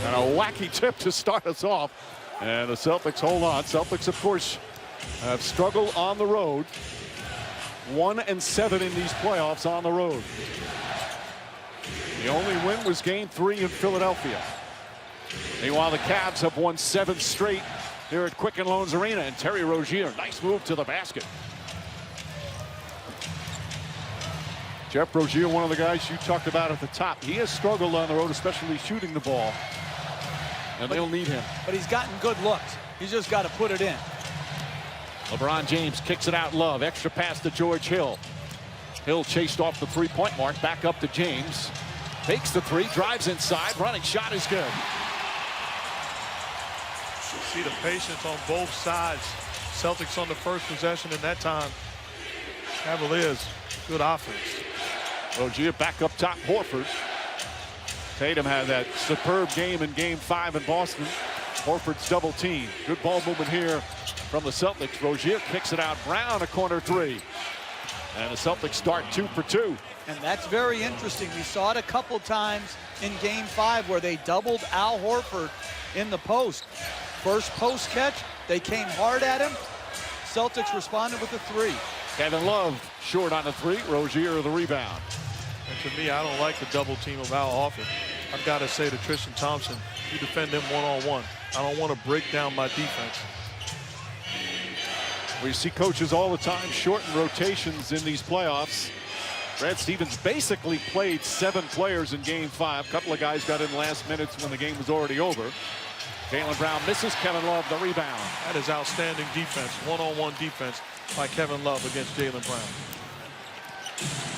And a wacky tip to start us off. And the Celtics hold on. Celtics, of course, have struggled on the road. 1-7 in these playoffs on the road. The only win was Game 3 in Philadelphia. Meanwhile, the Cavs have won 7 straight here at Quicken Loans Arena. And Terry Rozier, nice move to the basket. Jeff Rozier, one of the guys you talked about at the top. He has struggled on the road, especially shooting the ball. And they'll need him. But he's gotten good looks. He's just got to put it in. LeBron James kicks it out. Love. Extra pass to George Hill. Hill chased off the three-point mark. Back up to James. Takes the three. Drives inside. Running shot is good. You see the patience on both sides. Celtics on the first possession, and that time Cavaliers, good offense. Rozier back up top. Horford. Tatum had that superb game in Game 5 in Boston. Horford's double team. Good ball movement here from the Celtics. Rozier kicks it out. Brown, a corner three. And the Celtics start 2 for 2. And that's very interesting. We saw it a couple times in Game 5 where they doubled Al Horford in the post. First post catch, they came hard at him. Celtics responded with a three. Kevin Love short on the three. Rozier the rebound. And to me, I don't like the double team of Al Horford. I've got to say to Tristan Thompson, you defend him one-on-one. I don't want to break down my defense. We see coaches all the time shorten rotations in these playoffs. Brad Stevens basically played 7 players in Game 5. A couple of guys got in last minutes when the game was already over. Jaylen Brown misses. Kevin Love the rebound. That is outstanding defense, one-on-one defense by Kevin Love against Jaylen Brown.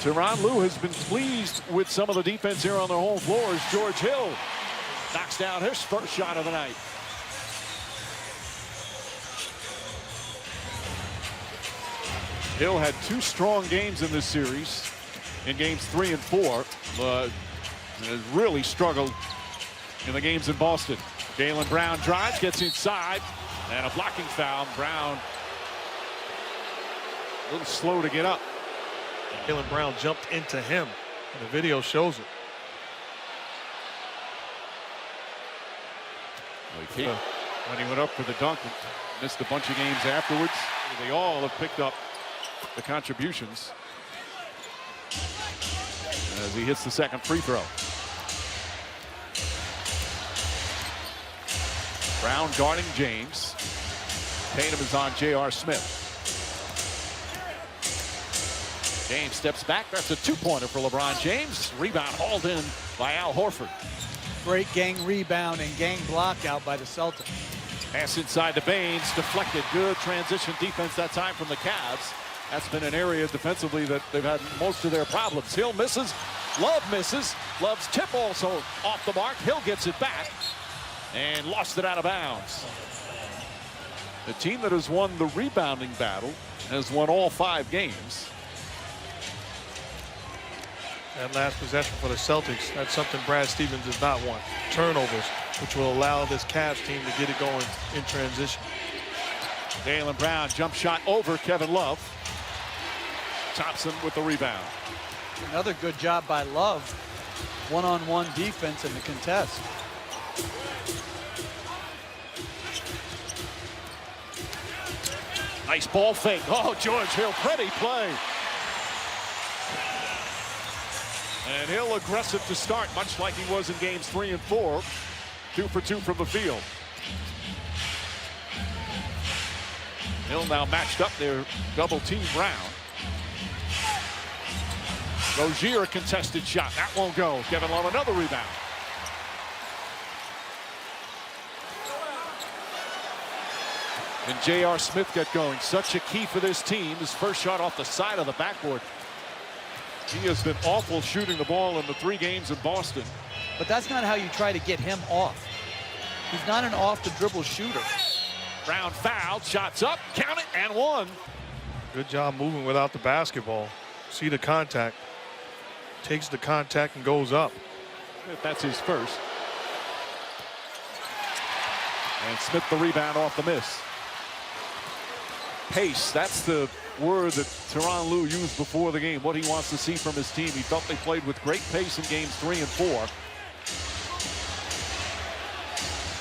Tyronn Lue has been pleased with some of the defense here on their home floor as George Hill knocks down his first shot of the night. Hill had 2 strong games in this series in Games 3 and 4, but has really struggled in the games in Boston. Jaylen Brown drives, gets inside, and a blocking foul. Brown a little slow to get up. Jaylen Brown jumped into him, and the video shows it. Well, when he went up for the dunk, missed a bunch of games afterwards. They all have picked up the contributions as he hits the second free throw. Brown guarding James. Tatum is on J.R. Smith. James steps back. That's a 2-pointer for LeBron James. Rebound hauled in by Al Horford. Great gang rebound and gang block out by the Celtics. Pass inside to Baines. Deflected. Good transition defense that time from the Cavs. That's been an area defensively that they've had most of their problems. Hill misses. Love misses. Love's tip also off the mark. Hill gets it back and lost it out of bounds. The team that has won the rebounding battle has won all 5 games. That last possession for the Celtics, that's something Brad Stevens does not want. Turnovers, which will allow this Cavs team to get it going in transition. Jaylen Brown jump shot over Kevin Love. Thompson with the rebound. Another good job by Love. One-on-one defense in the contest. Nice ball fake. Oh, George Hill, pretty play. And Hill aggressive to start, much like he was in Games 3 and 4. 2 for 2 from the field. Hill now matched up there, double team Brown. Rozier, a contested shot. That won't go. Kevin Love, another rebound. And J.R. Smith got going. Such a key for this team. His first shot off the side of the backboard. He has been awful shooting the ball in the 3 games in Boston. But that's not how you try to get him off. He's not an off-the-dribble shooter. Brown fouled, shots up, count it, and 1. Good job moving without the basketball. See the contact. Takes the contact and goes up. That's his first. And Smith the rebound off the miss. Pace, that's the word that Tyronn Lue used before the game, what he wants to see from his team. He felt they played with great pace in Games 3 and 4.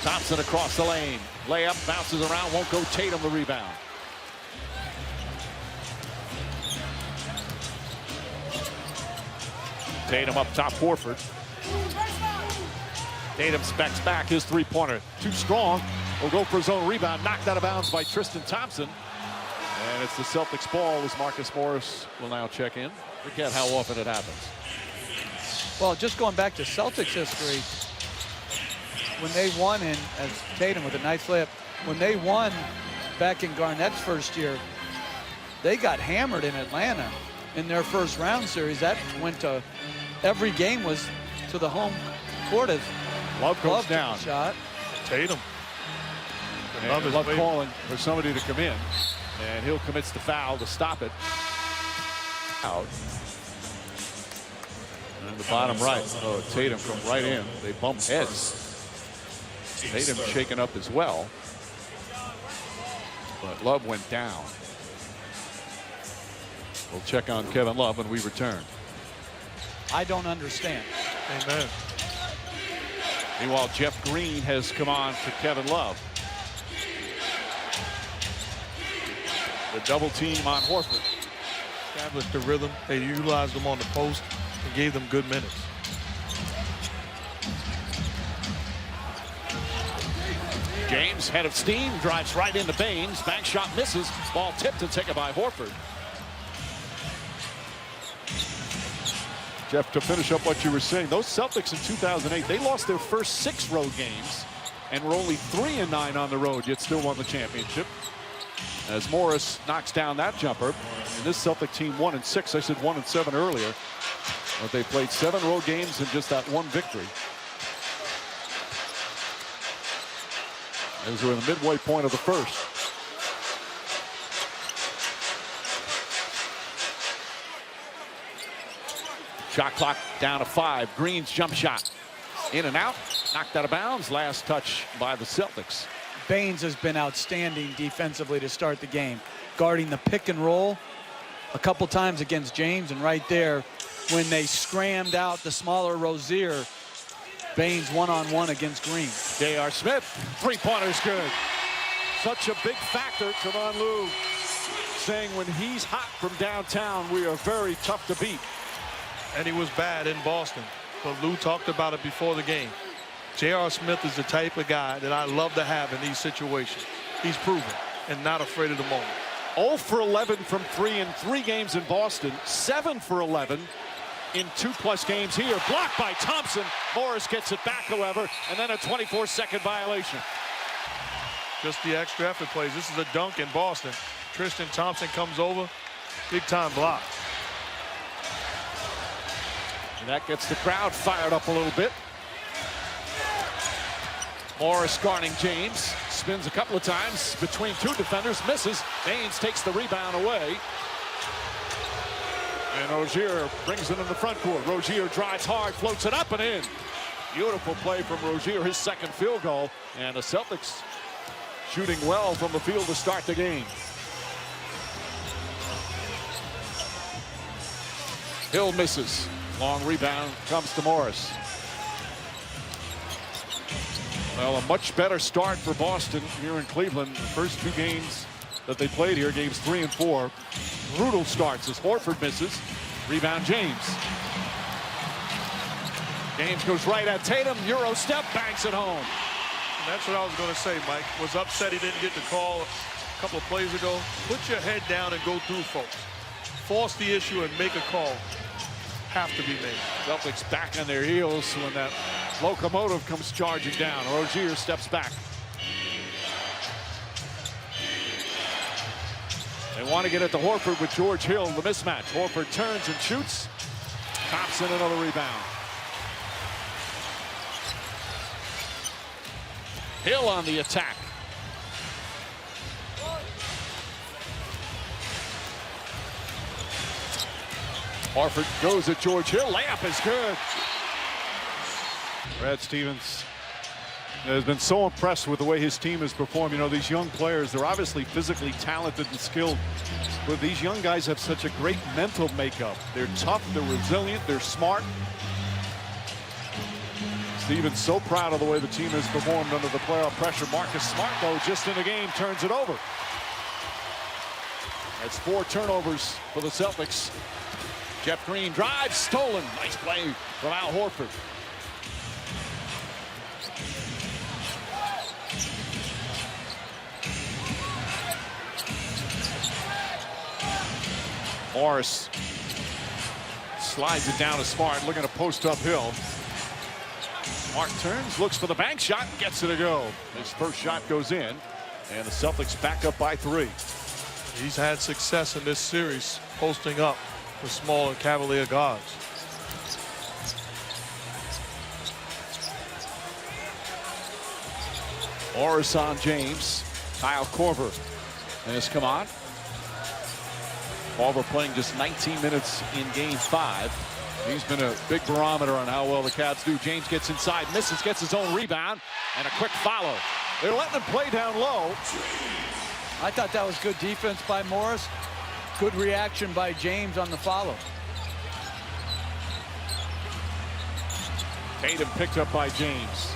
Thompson across the lane. Layup, bounces around, won't go. Tatum the rebound. Tatum up top, Horford. Tatum specs back his three-pointer. Too strong. Will go for his own rebound. Knocked out of bounds by Tristan Thompson. And it's the Celtics ball as Marcus Morris will now check in. Forget how often it happens. Well, just going back to Celtics history, when they won, and as Tatum with a nice layup, when they won back in Garnett's first year, they got hammered in Atlanta in their first round series. That went to, every game was to the home court as Love goes down. Shot. Tatum. And Love calling for somebody to come in. And Hill commits the foul to stop it. Out. And the bottom right. Oh, Tatum from right in. They bump heads. Tatum shaken up as well. But Love went down. We'll check on Kevin Love when we return. I don't understand. Amen. Meanwhile, Jeff Green has come on for Kevin Love. The double team on Horford. Established the rhythm. They utilized them on the post and gave them good minutes. James, head of steam, drives right into Baines. Bank shot misses. Ball tipped and taken by Horford. Jeff, to finish up what you were saying, those Celtics in 2008, they lost their first 6 road games and were only 3-9 on the road, yet still won the championship. As Morris knocks down that jumper. And this Celtic team 1-6. I said 1-7 earlier. But they played 7 road games and just that one victory. As we're in the midway point of the first. Shot clock down to 5. Green's jump shot. In and out. Knocked out of bounds. Last touch by the Celtics. Baines has been outstanding defensively to start the game, guarding the pick and roll a couple times against James, and right there when they scrammed out the smaller Rozier, Baines one-on-one against Green. J.R. Smith, three-pointer's good. Such a big factor. Kevon Lou saying when he's hot from downtown, we are very tough to beat. And he was bad in Boston, but Lou talked about it before the game. J.R. Smith is the type of guy that I love to have in these situations. He's proven and not afraid of the moment. 0 for 11 from 3 in 3 games in Boston. 7 for 11 in 2+ games here. Blocked by Thompson. Morris gets it back, however, and then a 24-second violation. Just the extra effort plays. This is a dunk in Boston. Tristan Thompson comes over. Big time block. And that gets the crowd fired up a little bit. Morris guarding James. Spins a couple of times between 2 defenders. Misses. Baines takes the rebound away. And Rozier brings it in the front court. Rozier drives hard, floats it up and in. Beautiful play from Rozier, his second field goal. And the Celtics shooting well from the field to start the game. Hill misses. Long rebound comes to Morris. Well, a much better start for Boston here in Cleveland. The first 2 games that they played here, games 3 and 4. Brutal starts as Horford misses. Rebound James. James goes right at Tatum. Euro step, banks it home. And that's what I was going to say, Mike. Was upset he didn't get the call a couple of plays ago. Put your head down and go through, folks. Force the issue and make a call. Have to be made. Celtics back on their heels when that locomotive comes charging down. Rozier steps back. They want to get it to Horford with George Hill. The mismatch. Horford turns and shoots. Thompson another rebound. Hill on the attack. Horford goes at George Hill. Layup is good. Brad Stevens has been so impressed with the way his team has performed. You know, these young players, they're obviously physically talented and skilled, but these young guys have such a great mental makeup. They're tough, they're resilient, they're smart. Steven's so proud of the way the team has performed under the playoff pressure. Marcus Smart, though, just in the game, turns it over. That's 4 turnovers for the Celtics. Jeff Green drives, stolen. Nice play from Al Horford. Morris slides it down to Smart, looking to post uphill. Smart turns, looks for the bank shot, and gets it to go. His first shot goes in, and the Celtics back up by 3. He's had success in this series posting up for smaller Cavalier guards. Morris on James. Kyle Korver has come on. Korver playing just 19 minutes in game 5. He's been a big barometer on how well the Cavs do. James gets inside, misses, gets his own rebound, and a quick follow. They're letting him play down low. I thought that was good defense by Morris. Good reaction by James on the follow. Tatum picked up by James.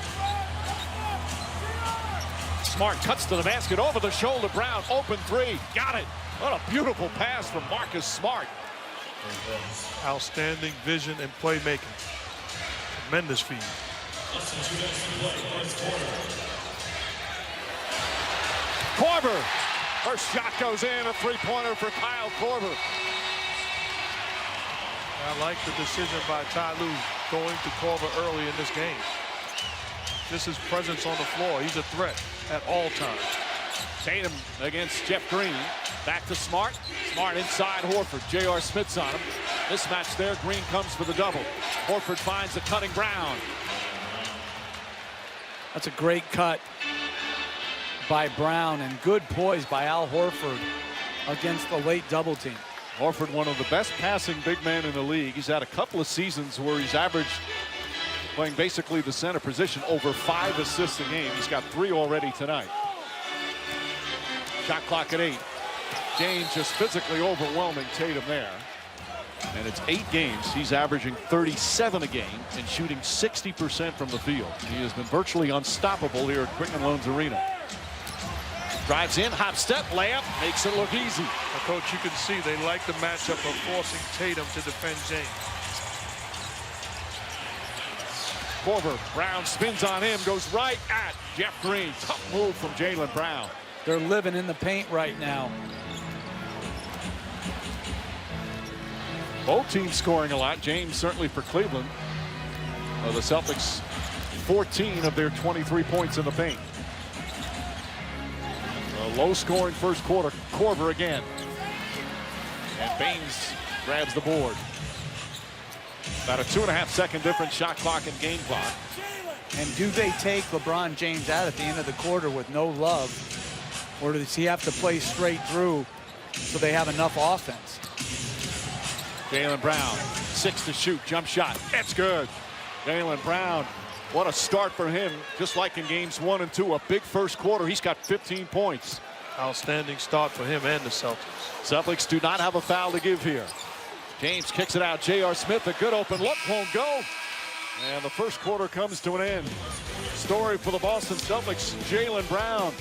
Smart cuts to the basket, over the shoulder. Brown, open 3. Got it. What a beautiful pass from Marcus Smart. Outstanding vision and playmaking. Tremendous feed. Korver. First shot goes in, a 3-pointer for Kyle Korver. I like the decision by Ty Lue going to Korver early in this game. Just his presence on the floor. He's a threat at all times. Tatum against Jeff Green. Back to Smart. Smart inside Horford. J.R. Smith's on him. Mismatch there. Green comes for the double. Horford finds the cutting Brown. That's a great cut by Brown, and good poise by Al Horford against the late double team. Horford, one of the best passing big men in the league. He's had a couple of seasons where he's averaged, playing basically the center position, over 5 assists a game. He's got 3 already tonight. Shot clock at 8. James just physically overwhelming Tatum there. And it's 8 games. He's averaging 37 a game and shooting 60% from the field. He has been virtually unstoppable here at Quicken Loans Arena. Drives in, hop step, layup, makes it look easy. Now, Coach, you can see they like the matchup of forcing Tatum to defend James. Korver, Brown spins on him, goes right at Jeff Green. Tough move from Jaylen Brown. They're living in the paint right now. Both teams scoring a lot. James certainly for Cleveland. The Celtics 14 of their 23 points in the paint. A low-scoring first quarter. Korver again. And Baines grabs the board. About a 2.5-second difference shot clock and game clock. And do they take LeBron James out at the end of the quarter with no love? Or does he have to play straight through so they have enough offense? Jaylen Brown, 6 to shoot, jump shot. That's good. Jaylen Brown, what a start for him. Just like in games 1 and 2, a big first quarter. He's got 15 points. Outstanding start for him and the Celtics. Celtics do not have a foul to give here. James kicks it out. J.R. Smith, a good open look, won't go. And the first quarter comes to an end. Story for the Boston Celtics, Jaylen Brown.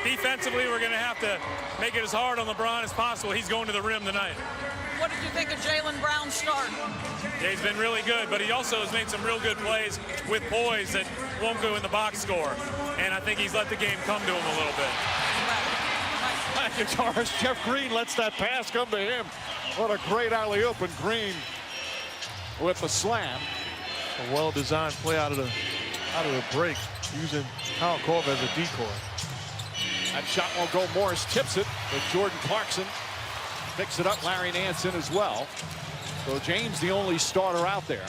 Defensively, we're going to have to make it as hard on LeBron as possible. He's going to the rim tonight. What did you think of Jaylen Brown's start? Yeah, he's been really good, but he also has made some real good plays with poise that won't go in the box score. And I think he's let the game come to him a little bit. Guitarist Jeff Green lets that pass come to him. What a great alley-oop, and Green with the slam. A well-designed play out of the break, using Kyle Korver as a decoy. That shot won't go. Morris tips it, but Jordan Clarkson picks it up. Larry Nance in as well. So James the only starter out there.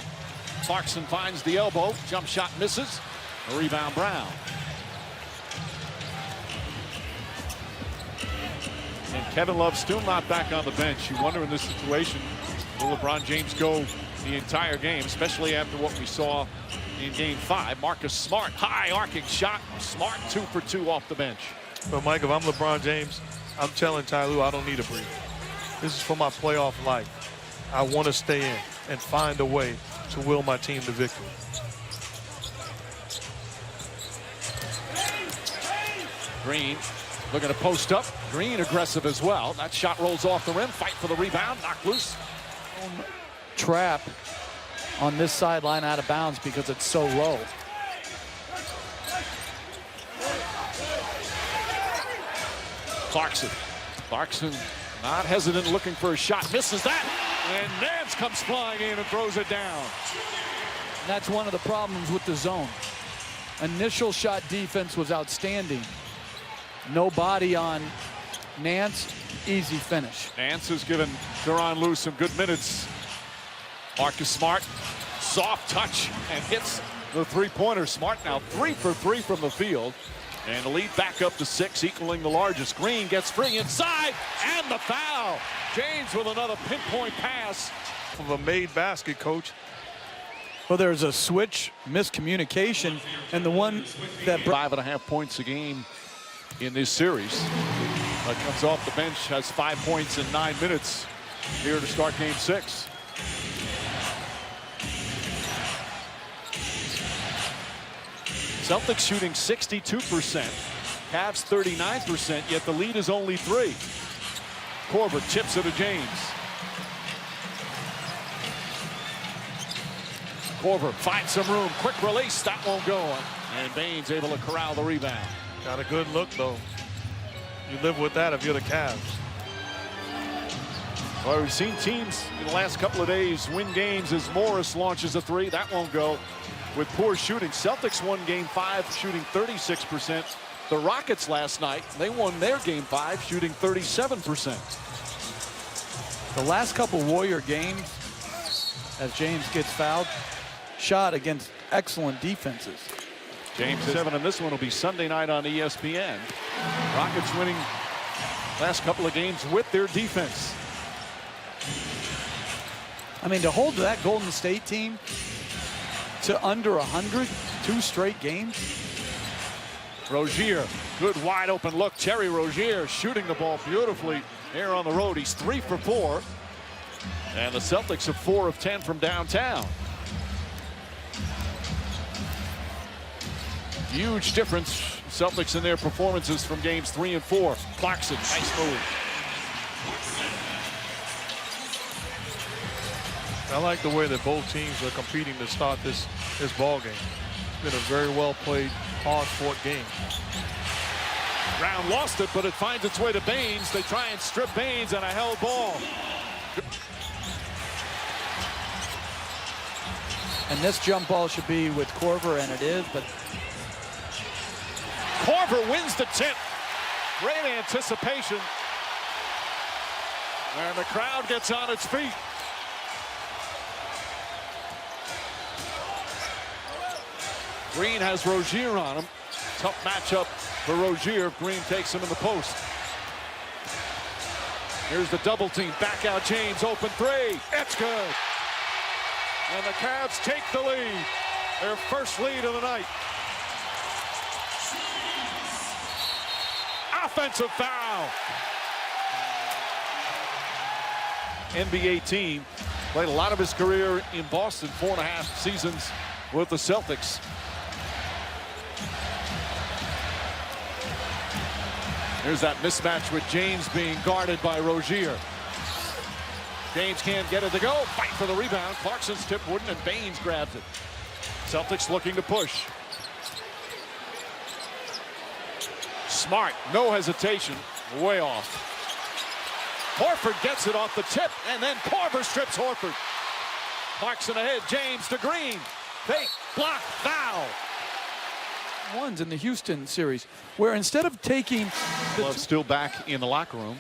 Clarkson finds the elbow. Jump shot misses. A rebound Brown. And Kevin Love still not back on the bench. You wonder in this situation, will LeBron James go the entire game, especially after what we saw in game 5. Marcus Smart, high arcing shot. Smart 2 for 2 off the bench. But Mike, if I'm LeBron James, I'm telling Ty Lue I don't need a breather. This is for my playoff life. I want to stay in and find a way to will my team to victory. Green looking to post up. Green aggressive as well. That shot rolls off the rim. Fight for the rebound. Knocked loose. Trap on this sideline out of bounds because it's so low. Clarkson not hesitant, looking for a shot. Misses that. And Nance comes flying in and throws it down. That's one of the problems with the zone. Initial shot defense was outstanding. No body on Nance. Easy finish. Nance has given Duran Lou some good minutes. Marcus Smart, soft touch, and hits the three-pointer. Smart now 3 for 3 from the field. And the lead back up to 6, equaling the largest. Green gets free inside, and the foul. James with another pinpoint pass. Of a made basket, coach. Well, there's a switch, miscommunication, and the one that 5.5 points a game in this series. Comes off the bench, has 5 points in 9 minutes here to start game 6. Celtics shooting 62%, Cavs 39%, yet the lead is only 3. Korver chips it to James. Korver finds some room, quick release, that won't go. And Baines able to corral the rebound. Got a good look, though. You live with that if you're the Cavs. Well, we've seen teams in the last couple of days win games as Morris launches a 3. That won't go with poor shooting. Celtics won game 5 shooting 36%. The Rockets last night, they won their game 5 shooting 37%. the last couple Warrior games, as James gets fouled, shot against excellent defenses. James 7, and this one will be Sunday night on ESPN. Rockets winning last couple of games with their defense. I mean, to hold that Golden State team to under 100, 2 straight games. Rozier, good wide open look. Terry Rozier shooting the ball beautifully here on the road. He's 3 for 4. And the Celtics are 4 of 10 from downtown. Huge difference, Celtics in their performances from games 3 and 4. Clarkson, nice move. I like the way that both teams are competing to start this ball game. It's been a very well played, hard fought game. Brown lost it, but it finds its way to Baines. They try and strip Baines, and a held ball. And this jump ball should be with Korver, and it is, but Korver wins the tip. Great anticipation. And the crowd gets on its feet. Green has Rozier on him. Tough matchup for Rozier if Green takes him in the post. Here's the double team. Back out James. Open 3. It's good. And the Cavs take the lead. Their first lead of the night. Offensive foul. NBA team. Played a lot of his career in Boston. 4.5 seasons with the Celtics. Here's that mismatch with James being guarded by Rozier. James can't get it to go. Fight for the rebound. Clarkson's tip wouldn't, and Baines grabs it. Celtics looking to push. Smart, no hesitation, way off. Horford gets it off the tip, and then Korver strips Horford. Clarkson ahead, James to Green. Fake, block, foul. Ones in the Houston series, where instead of taking the Love still back in the locker room.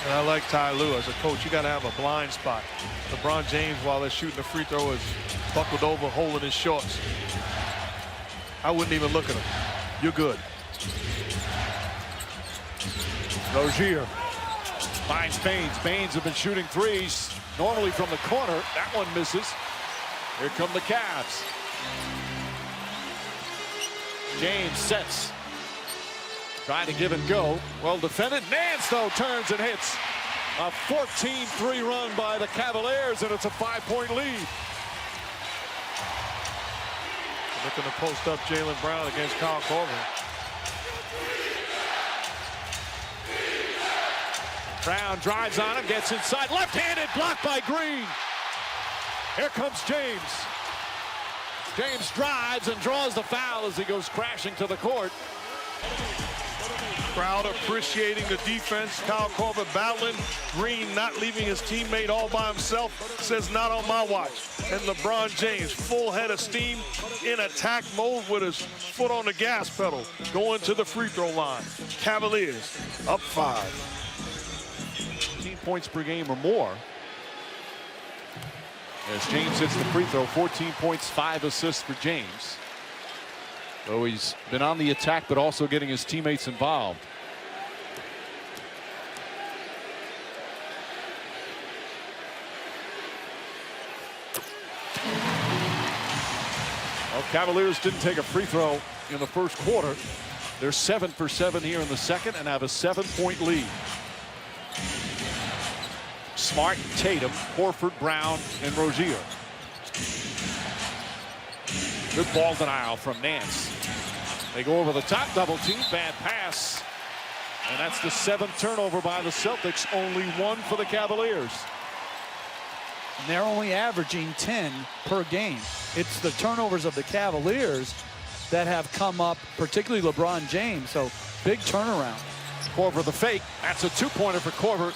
And I like Ty Lue as a coach. You got to have a blind spot. LeBron James, while they're shooting the free throw, is buckled over, holding his shorts. I wouldn't even look at him. You're good. Rozier finds Baines. Baines have been shooting threes, normally from the corner. That one misses. Here come the Cavs. James sets. Trying to give and go. Well defended. Nance, though, turns and hits. A 14-3 run by the Cavaliers, and it's a 5-point lead. Looking to post up Jaylen Brown against Kyle Korver. Brown drives on him, gets inside, left-handed, blocked by Green. Here comes James. James drives and draws the foul as he goes crashing to the court. Crowd appreciating the defense. Kyle Korver battling. Green not leaving his teammate all by himself. Says not on my watch. And LeBron James, full head of steam, in attack mode with his foot on the gas pedal, going to the free throw line. Cavaliers up 5. 15 points per game or more. As James hits the free throw, 14 points, 5 assists for James. So he's been on the attack, but also getting his teammates involved. Well, Cavaliers didn't take a free throw in the first quarter. They're 7 for 7 here in the second and have a 7-point lead. Smart, Tatum, Horford, Brown, and Rozier. Good ball denial from Nance. They go over the top, double team, bad pass. And that's the 7th turnover by the Celtics, only 1 for the Cavaliers. And they're only averaging 10 per game. It's the turnovers of the Cavaliers that have come up, particularly LeBron James. So big turnaround. Korver the fake. That's a 2-pointer for Korver.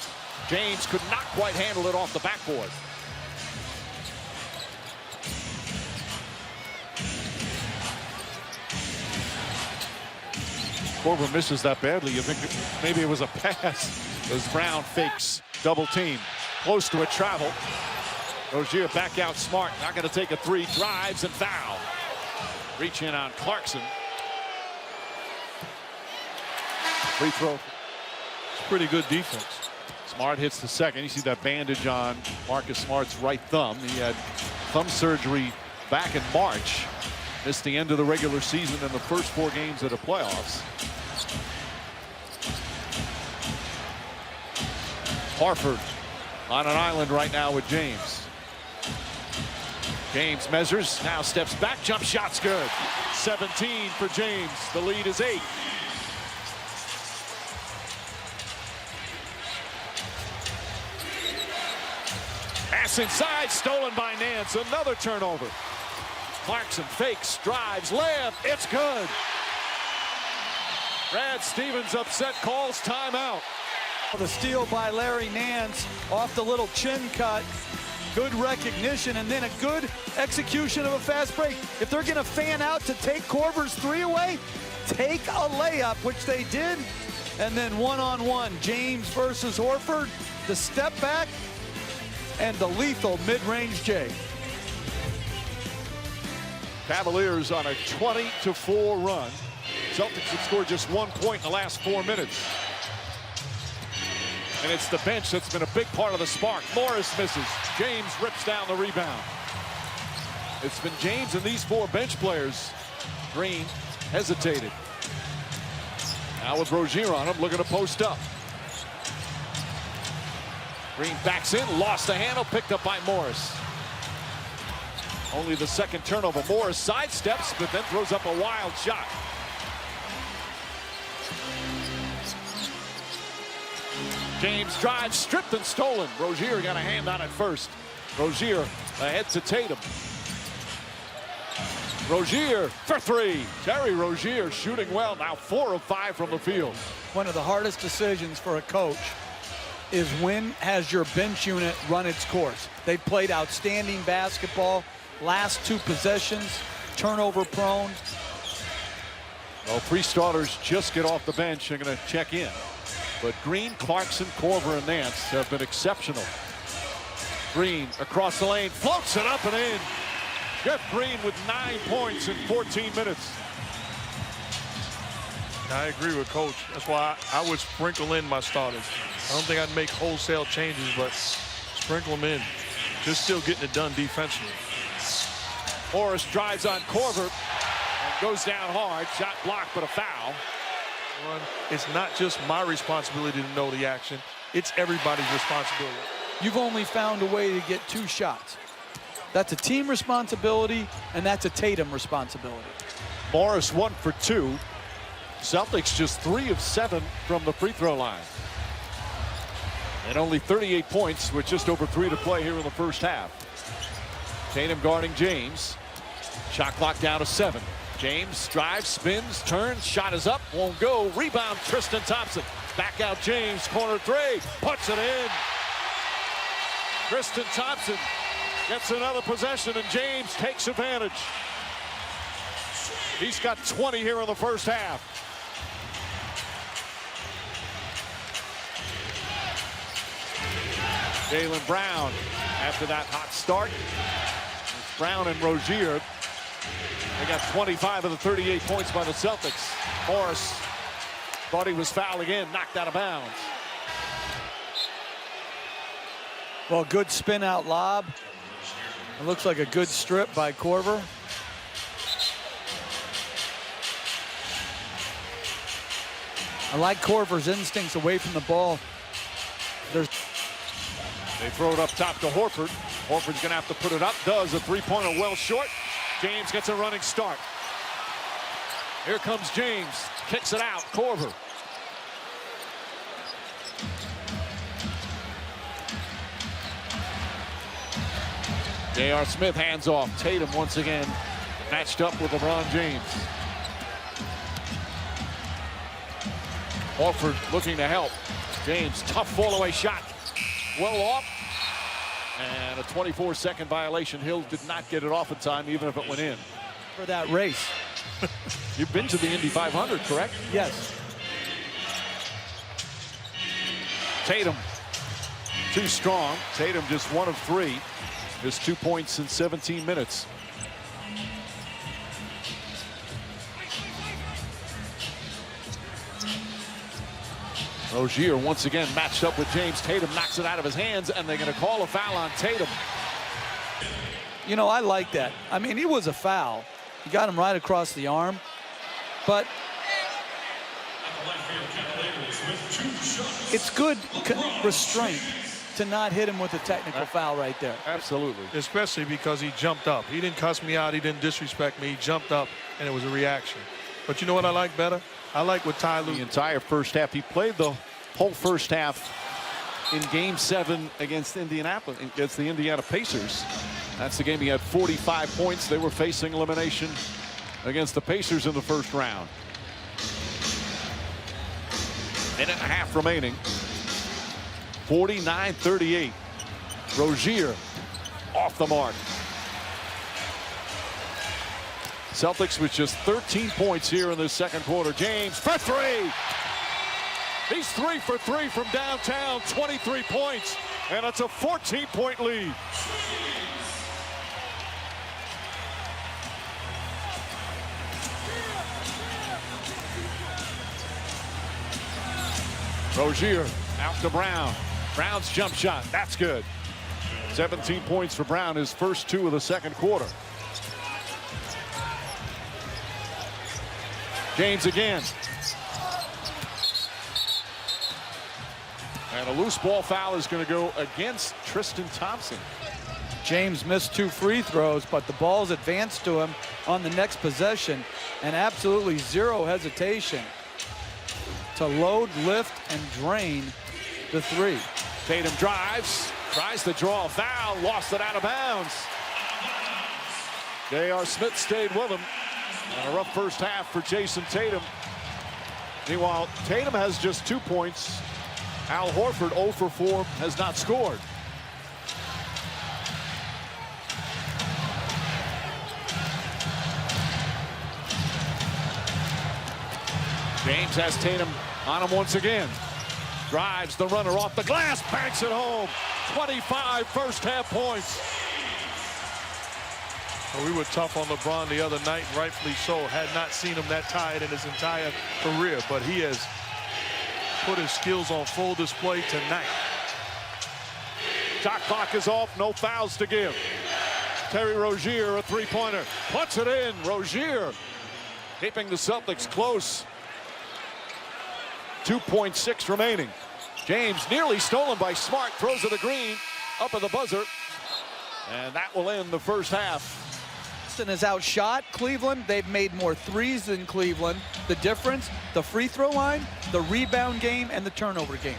James could not quite handle it off the backboard. Korver misses that badly. You think maybe it was a pass as Brown fakes double team. Close to a travel. Rozier back out Smart. Not going to take a 3. Drives and foul. Reach in on Clarkson. Free throw. It's pretty good defense. Smart hits the second. You see that bandage on Marcus Smart's right thumb. He had thumb surgery back in March. Missed the end of the regular season and the first 4 games of the playoffs. Horford on an island right now with James. James measures, now steps back, jump shot's good. 17 for James. The lead is 8. Pass inside, stolen by Nance. Another turnover. Clarkson fakes, drives, layup. It's good. Brad Stevens upset, calls timeout. The steal by Larry Nance off the little chin cut. Good recognition and then a good execution of a fast break. If they're going to fan out to take Korver's 3 away, take a layup, which they did. And then one-on-one, James versus Horford. The step back and the lethal mid-range J. Cavaliers on a 20-4 run. Celtics have scored just 1 point in the last 4 minutes. And it's the bench that's been a big part of the spark. Morris misses. James rips down the rebound. It's been James and these 4 bench players. Green hesitated. Now with Rozier on him, looking to post up. Green backs in, lost the handle, picked up by Morris. Only the 2nd turnover. Morris sidesteps, but then throws up a wild shot. James drives, stripped and stolen. Rozier got a hand on it first. Rozier ahead to Tatum. Rozier for 3. Terry Rozier shooting well. Now 4 of 5 from the field. One of the hardest decisions for a coach is when has your bench unit run its course. They've played outstanding basketball. Last 2 possessions, turnover prone. Well, 3 starters just get off the bench and going to check in. But Green, Clarkson, Korver, and Nance have been exceptional. Green across the lane, floats it up and in. Jeff Green with 9 points in 14 minutes. I agree with Coach. That's why I would sprinkle in my starters. I don't think I'd make wholesale changes, but sprinkle them in. Just still getting it done defensively. Morris drives on Korver and goes down hard. Shot blocked, but a foul. It's not just my responsibility to know the action. It's everybody's responsibility. You've only found a way to get 2 shots. That's a team responsibility, and that's a Tatum responsibility. Morris 1 for 2. Celtics just 3 of 7 from the free throw line. And only 38 points with just over 3 to play here in the first half. Tatum guarding James. Shot clock down to 7. James drives, spins, turns, shot is up, won't go. Rebound, Tristan Thompson. Back out James, corner 3, puts it in. Tristan Thompson gets another possession, and James takes advantage. He's got 20 here in the first half. Jaylen Brown after that hot start. It's Brown and Rozier. They got 25 of the 38 points by the Celtics. Morris thought he was fouled again, knocked out of bounds. Well, good spin out lob. It looks like a good strip by Korver. I like Korver's instincts away from the ball. They throw it up top to Horford. Horford's going to have to put it up. Does. A three-pointer well short. James gets a running start. Here comes James. Kicks it out. Korver. J.R. Smith hands off. Tatum once again matched up with LeBron James. Horford looking to help. James, tough fall-away shot. Well off. And a 24-second violation. Hill did not get it off in time, even if it went in. For that race. You've been to the Indy 500, correct? Yes. Tatum, too strong. Tatum just 1 of 3. Just 2 points in 17 minutes. Rozier once again matched up with James. Tatum knocks it out of his hands, and they're going to call a foul on Tatum. You know, I like that. I mean, it was a foul. He got him right across the arm. But it's good restraint to not hit him with a technical foul right there. Absolutely. Especially because he jumped up. He didn't cuss me out. He didn't disrespect me. He jumped up, and it was a reaction. But you know what I like better? I like what Ty Lue. The entire first half. He played the whole first half in Game 7 against Indianapolis, against the Indiana Pacers. That's the game he had 45 points. They were facing elimination against the Pacers in the first round. Minute and a half remaining. 49-38. Rozier off the mark. Celtics with just 13 points here in the second quarter. James for 3. He's 3 for 3 from downtown. 23 points. And it's a 14-point lead. Rozier out to Brown. Brown's jump shot. That's good. 17 points for Brown, his first 2 of the second quarter. James again. And a loose ball foul is going to go against Tristan Thompson. James missed 2 free throws, but the ball's advanced to him on the next possession, and absolutely zero hesitation to load, lift, and drain the 3. Tatum drives, tries to draw a foul, lost it out of bounds. J.R. Smith stayed with him. And a rough first half for Jason Tatum. Meanwhile, Tatum has just 2 points. Al Horford 0 for 4 has not scored. James has Tatum on him once again. Drives the runner off the glass, banks it home. 25 first half points. We were tough on LeBron the other night, rightfully so. Had not seen him that tired in his entire career, but he has put his skills on full display tonight. Shot clock is off, no fouls to give. Terry Rozier, a three-pointer, puts it in. Rozier keeping the Celtics close. 2.6 remaining. James nearly stolen by Smart, throws it to Green, up at the buzzer. And that will end the first half. Boston has outshot Cleveland. They've made more threes than Cleveland. The difference, the free throw line, the rebound game, and the turnover game.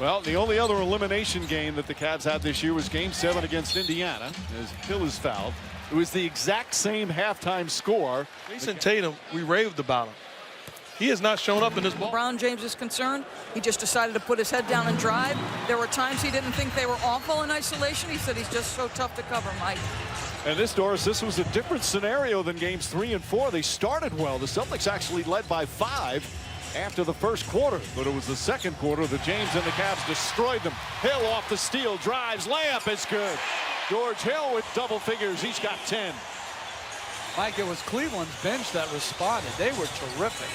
Well, the only other elimination game that the Cavs had this year was Game 7 against Indiana, as Hill is fouled. It was the exact same halftime score. Jason Tatum, we raved about him. He has not shown up in this ball. LeBron James is concerned. He just decided to put his head down and drive. There were times he didn't think they were awful in isolation. He said he's just so tough to cover, Mike. And Doris, this was a different scenario than Games 3 and 4. They started well. The Celtics actually led by 5 after the first quarter. But it was the second quarter that James and the Cavs destroyed them. Hill off the steal, drives, layup is good. George Hill with double figures. He's got 10. Mike, it was Cleveland's bench that responded. They were terrific.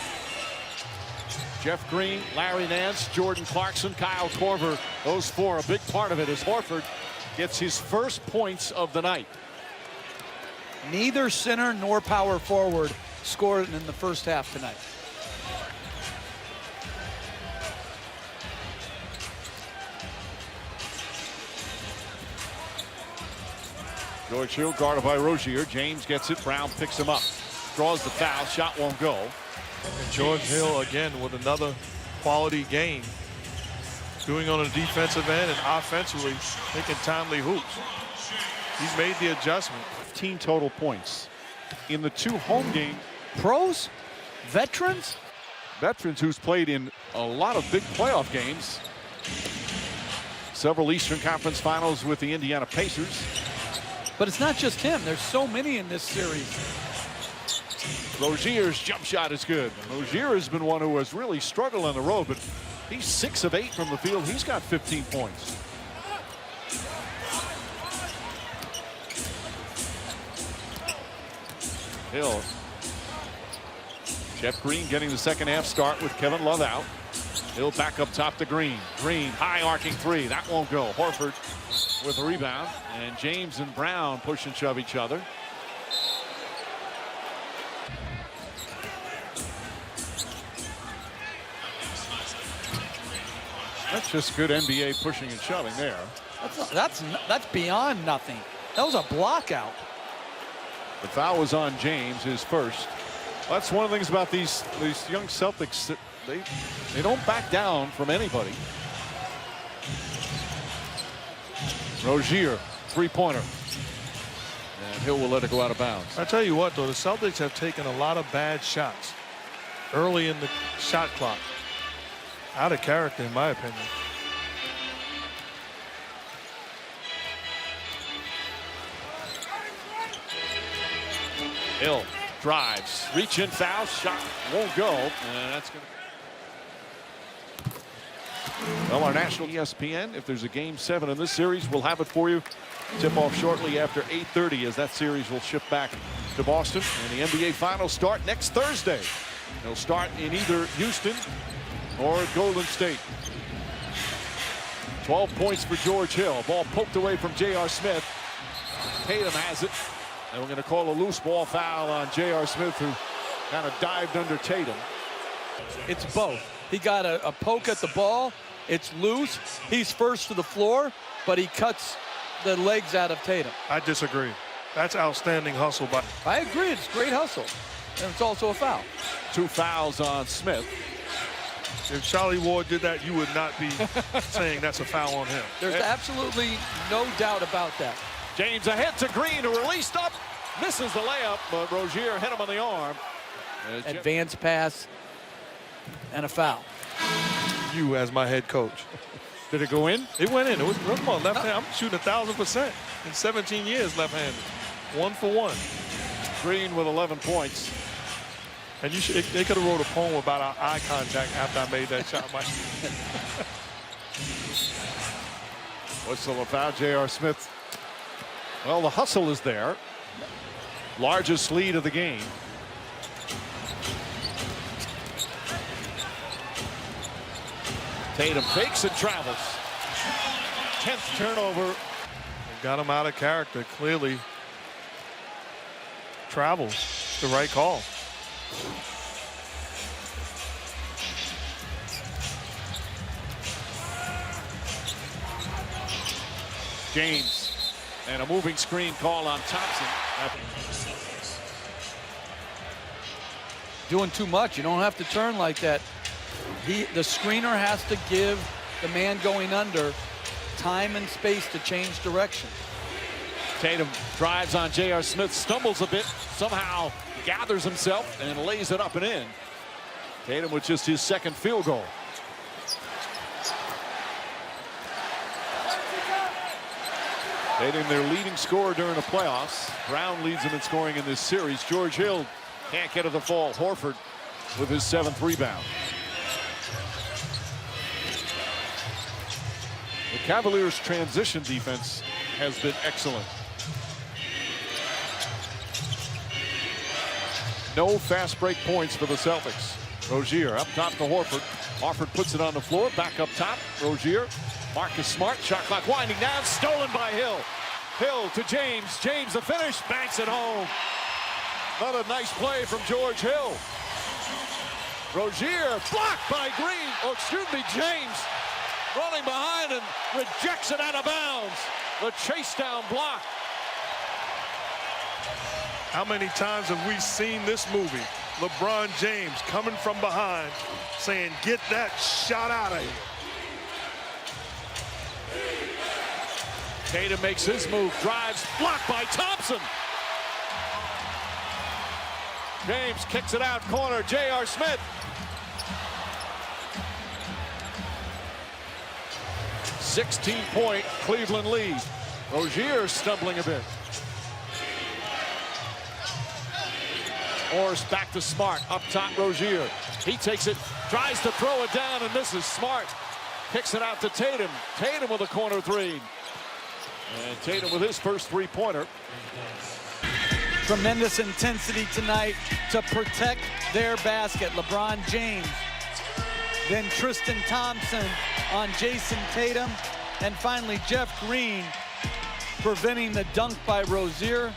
Jeff Green, Larry Nance, Jordan Clarkson, Kyle Korver. Those four, a big part of it as Horford gets his first points of the night. Neither center nor power forward scored in the first half tonight. George Hill guarded by Rozier. James gets it. Brown picks him up. Draws the foul. Shot won't go. And George Hill again with another quality game. Doing on a defensive end and offensively making timely hoops. He's made the adjustment. 15 total points in the 2 home games. Pros? Veterans? Veterans who's played in a lot of big playoff games. Several Eastern Conference Finals with the Indiana Pacers. But it's not just him. There's so many in this series. Rozier's jump shot is good. Rozier has been one who has really struggled on the road, but he's 6 of 8 from the field. He's got 15 points. Hill. Jeff Green getting the second half start with Kevin Love out. Hill back up top to Green. Green, high arcing three. That won't go. Horford with a rebound. And James and Brown push and shove each other. That's just good NBA pushing and shoving there. That's beyond nothing. That was a block out. The foul was on James, his first. That's one of the things about these young Celtics, that they don't back down from anybody. Rozier, three-pointer. And Hill will let it go out of bounds. I tell you what, though, the Celtics have taken a lot of bad shots early in the shot clock. Out of character, in my opinion. Hill drives, reach in foul, shot won't go, and that's going to. Well, our national ESPN, if there's a Game 7 in this series, we'll have it for you. Tip off shortly after 8:30 as that series will shift back to Boston. And the NBA Finals start next Thursday. They'll start in either Houston or Golden State. 12 points for George Hill. Ball poked away from J.R. Smith. Tatum has it. And we're going to call a loose ball foul on J.R. Smith, who kind of dived under Tatum. It's both. He got a poke at the ball. It's loose. He's first to the floor, but he cuts the legs out of Tatum. I disagree. That's outstanding hustle. But I agree. It's great hustle. And it's also a foul. 2 fouls on Smith. if Charlie Ward did that, you would not be saying that's a foul on him. There's absolutely no doubt about that. James ahead to Green, who released up, misses the layup, but Rozier hit him on the arm. Advance pass and a foul. You as my head coach. Did it go in? It went in. It was come on, left hand. I'm shooting 1,000% in 17 years left-handed. 1 for 1. Green with 11 points. And you should, they could have wrote a poem about our eye contact after I made that shot, Mike. Whistle about J.R. Smith. Well, the hustle is there. Largest lead of the game. Tatum fakes and travels. 10th turnover. Got him out of character. Clearly travels. The right call. James And a moving screen call on Thompson. Doing too much. You don't have to turn like that. The screener has to give the man going under time and space to change direction. Tatum drives on J.R. Smith, stumbles a bit, somehow gathers himself and lays it up and in. Tatum with just his second field goal. Tatum, their leading scorer during the playoffs. Brown leads them in scoring in this series. George Hill can't get to the fall. Horford with his 7th rebound. The Cavaliers' transition defense has been excellent. No fast break points for the Celtics. Rozier up top to Horford. Horford puts it on the floor. Back up top. Rozier. Marcus Smart. Shot clock winding down. Stolen by Hill. Hill to James. James the finish. Banks it home. Another nice play from George Hill. Rozier blocked by Green. Oh, excuse me, James. Running behind and rejects it out of bounds. The chase down block. How many times have we seen this movie? LeBron James coming from behind saying, get that shot out of here. Tatum makes his move, drives, blocked by Thompson. James kicks it out corner, J.R. Smith. 16-point Cleveland lead. Rozier stumbling a bit. Morris back to Smart, up top Rozier. He takes it, tries to throw it down and misses. Smart kicks it out to Tatum. Tatum with a corner three. And Tatum with his first three-pointer. Tremendous intensity tonight to protect their basket. LeBron James, then Tristan Thompson on Jason Tatum, and finally Jeff Green preventing the dunk by Rozier.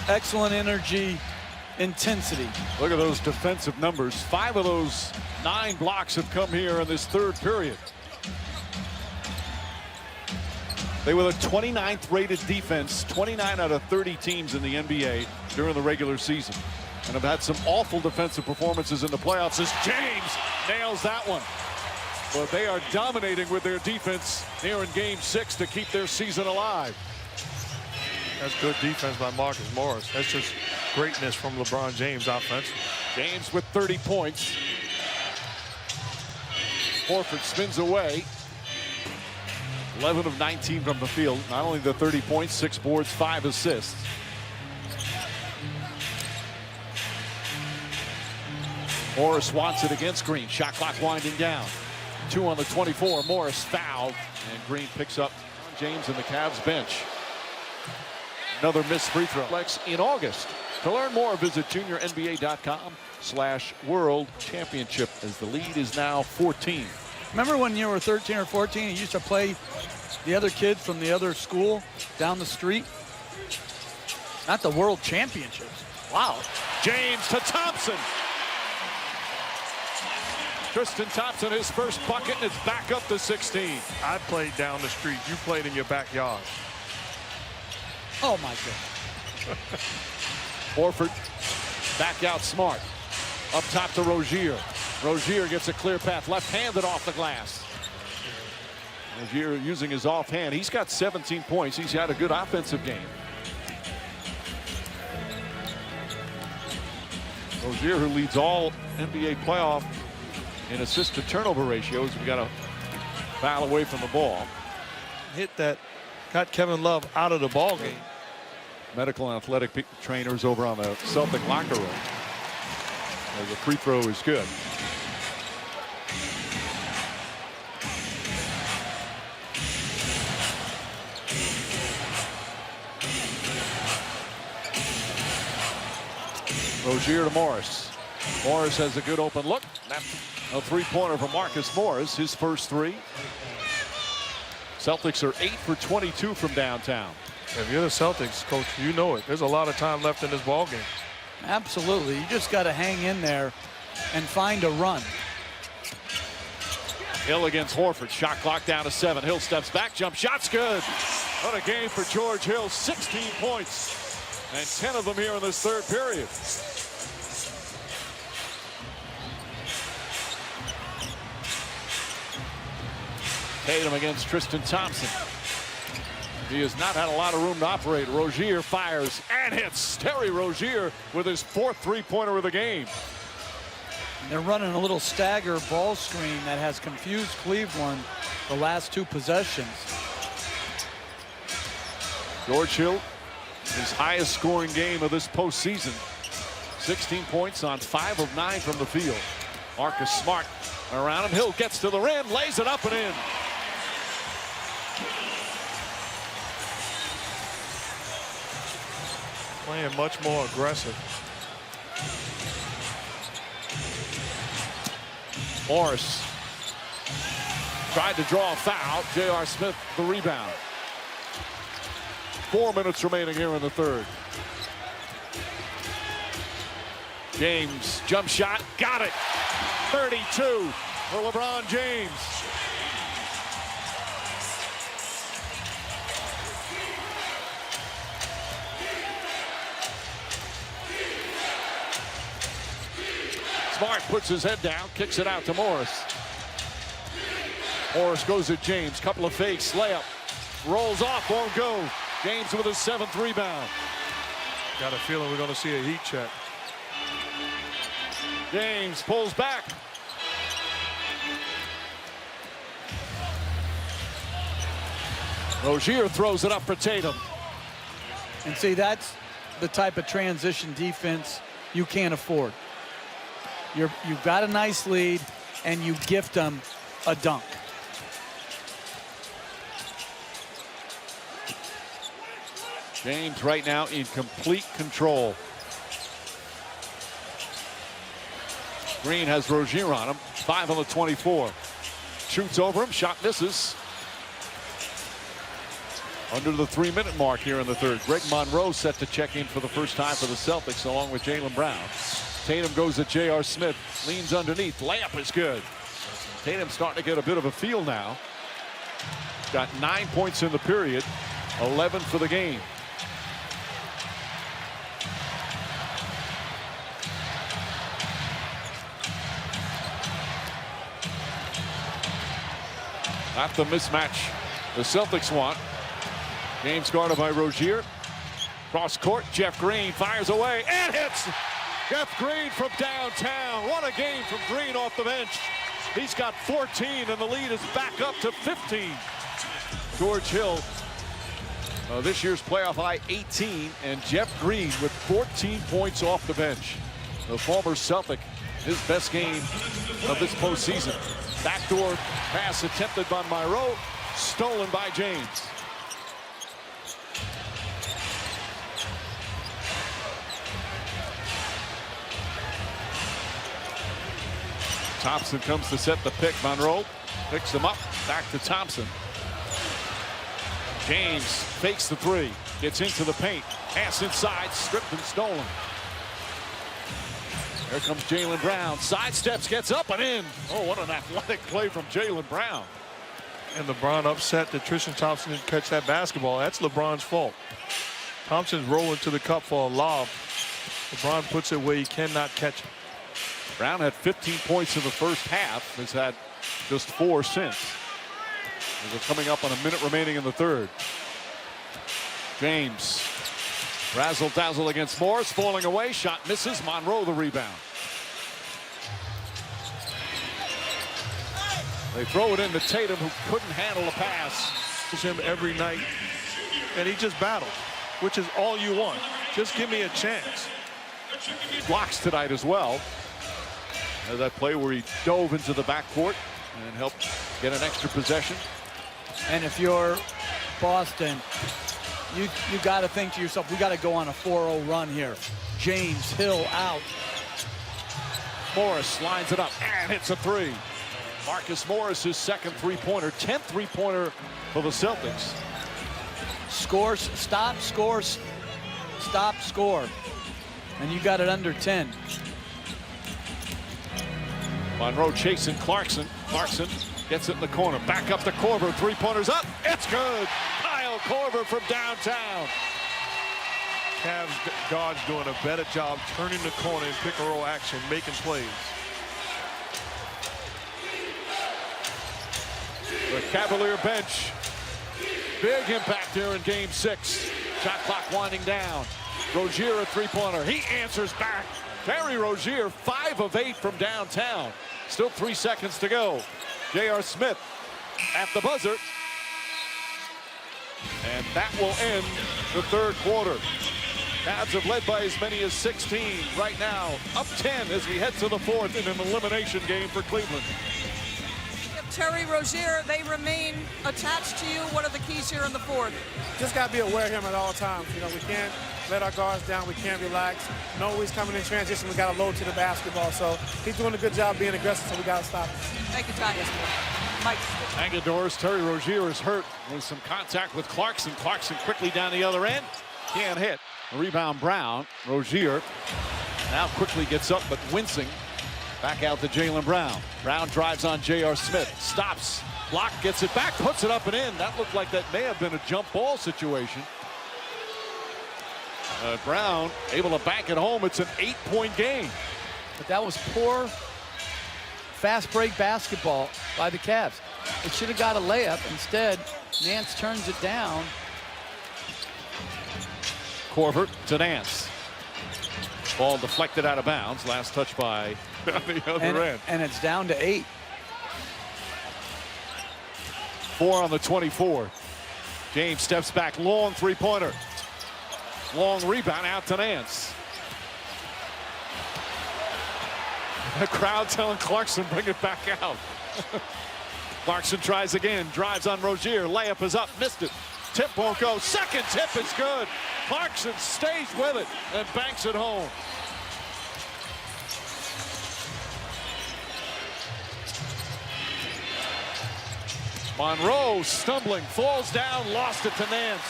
Excellent energy, intensity. Look at those defensive numbers. 5 of those 9 blocks have come here in this third period. They were the 29th rated defense, 29 out of 30 teams in the NBA during the regular season, and have had some awful defensive performances in the playoffs as James nails that one. But they are dominating with their defense here in Game 6 to keep their season alive. That's good defense by Marcus Morris. That's just greatness from LeBron James offensively. James with 30 points. Horford spins away. 11 of 19 from the field. Not only the 30 points, 6 boards, 5 assists. Morris wants it against Green. Shot clock winding down. 2 on the 24. Morris fouled, and Green picks up James and the Cavs bench. Another missed free throw. Flex in August. To learn more, visit juniornba.com/world championship, as the lead is now 14. Remember when you were 13 or 14, you used to play the other kids from the other school down the street? Not the world championships. Wow. James to Thompson. Tristan Thompson, his first bucket, and it's back up to 16. I played down the street. You played in your backyard. Oh, my goodness. Horford back out Smart. Up top to Rozier. Rozier gets a clear path, left-handed off the glass. Rozier using his offhand. He's got 17 points. He's had a good offensive game. Rozier, who leads all NBA playoff in assist to turnover ratios. We got a foul away from the ball. Hit that, got Kevin Love out of the ball game. Medical and athletic trainers over on the Celtic locker room. As the free throw is good. Rozier to Morris. Morris has a good open look. That's a three-pointer for Marcus Morris, his first 3. Celtics are 8 for 22 from downtown. If you're the Celtics, coach, you know it. There's a lot of time left in this ball game. Absolutely. You just got to hang in there and find a run. Hill against Horford. Shot clock down to 7. Hill steps back. Jump shot's good. What a game for George Hill. 16 points and 10 of them here in this third period. Tatum against Tristan Thompson. He has not had a lot of room to operate. Rozier fires and hits. Terry Rozier with his 4th three-pointer of the game. They're running a little stagger ball screen that has confused Cleveland the last 2 possessions. George Hill, his highest scoring game of this postseason. 16 points on 5 of 9 from the field. Marcus Smart around him. Hill gets to the rim, lays it up and in. Playing much more aggressive. Morris tried to draw a foul. J.R. Smith the rebound. 4 minutes remaining here in the third. James jump shot, got it. 32 for LeBron James. Smart puts his head down, kicks it out to Morris. Morris goes at James, couple of fakes, layup, rolls off, won't go. James with his 7th rebound. Got a feeling we're going to see a heat check. James pulls back. Rozier throws it up for Tatum. And see, that's the type of transition defense you can't afford. You've got a nice lead, and you gift them a dunk. James right now in complete control. Green has Rozier on him. 5 on the 24. Shoots over him. Shot misses. Under the 3-minute mark here in the third. Greg Monroe set to check in for the first time for the Celtics along with Jaylen Brown. Tatum goes at J.R. Smith. Leans underneath. Layup is good. Tatum starting to get a bit of a feel now. Got 9 points in the period. 11 for the game. Not the mismatch the Celtics want. James guarded by Rozier. Cross court, Jeff Green fires away and hits. Jeff Green from downtown. What a game from Green off the bench. He's got 14 and the lead is back up to 15. George Hill, this year's playoff high 18, and Jeff Green with 14 points off the bench. The former Celtic, his best game of this postseason. Backdoor pass attempted by Monroe, stolen by James. Thompson comes to set the pick. Monroe picks him up. Back to Thompson. James fakes the 3. Gets into the paint. Pass inside. Stripped and stolen. Here comes Jaylen Brown. Sidesteps, gets up and in. Oh, what an athletic play from Jaylen Brown. And LeBron upset that Tristan Thompson didn't catch that basketball. That's LeBron's fault. Thompson's rolling to the cup for a lob. LeBron puts it where he cannot catch it. Brown had 15 points in the first half. Has had just 4 since. We're coming up on a minute remaining in the third. James. Razzle dazzle against Morris. Falling away. Shot misses. Monroe the rebound. They throw it into Tatum, who couldn't handle a pass. Him every night. And he just battled, which is all you want. Just give me a chance. Blocks tonight as well. That play where he dove into the backcourt and helped get an extra possession. And if you're Boston, you got to think to yourself, we got to go on a 4-0 run here. James, Hill out. Morris lines it up and hits a 3. Marcus Morris, his 2nd three-pointer, 10th three-pointer for the Celtics. Scores, stop, scores, stop, score. And you got it under 10. Monroe chasing Clarkson. Clarkson gets it in the corner. Back up to Korver. 3-pointers up. It's good. Kyle Kyle Korver from downtown. Cavs guards doing a better job turning the corner in pick and roll action, making plays. The Cavalier bench. Big impact here in game 6. Shot clock winding down. Rozier a three-pointer. He answers back. Terry Rozier 5 of 8 from downtown. Still 3 seconds to go. J.R. Smith at the buzzer. And that will end the third quarter. Cavs have led by as many as 16 right now. Up 10 as we head to the fourth in an elimination game for Cleveland. Terry Rozier, they remain attached to you. What are the keys here in the fourth? Just got to be aware of him at all times. You know, we can't let our guards down. We can't relax. Know he's coming in transition. We got to load to the basketball. So he's doing a good job being aggressive, so we got to stop him. Thank you, Ty. Mike. Agador's Terry Rozier is hurt with some contact with Clarkson. Clarkson quickly down the other end. Can't hit. A rebound Brown. Rozier now quickly gets up, but wincing. Back out to Jaylen Brown. Brown drives on J.R. Smith. Stops. Block, gets it back, puts it up and in. That looked like that may have been a jump ball situation. Brown able to bank it home. It's an 8-point game. But that was poor fast break basketball by the Cavs. It should have got a layup. Instead, Nance turns it down. Korver to Nance. Ball deflected out of bounds. Last touch by on the other end. And it's down to 8. 4 on the 24. James steps back. Long three-pointer. Long rebound out to Nance. The crowd telling Clarkson, bring it back out. Clarkson tries again. Drives on Rozier. Layup is up. Missed it. Tip won't go. Second tip is good. Clarkson stays with it and banks it home. Monroe stumbling, falls down, lost it to Nance.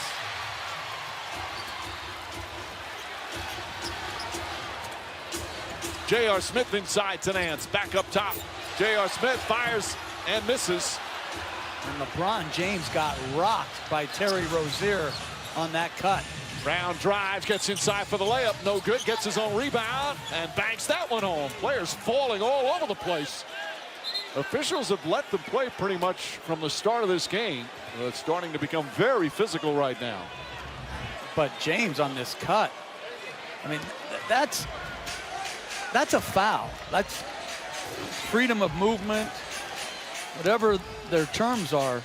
J.R. Smith inside to Nance. Back up top. J.R. Smith fires and misses. And LeBron James got rocked by Terry Rozier on that cut. Brown drives, gets inside for the layup. No good. Gets his own rebound and banks that one home. Players falling all over the place. Officials have let them play pretty much from the start of this game. It's starting to become very physical right now. But James on this cut, I mean, that's a foul. That's freedom of movement, whatever their terms are.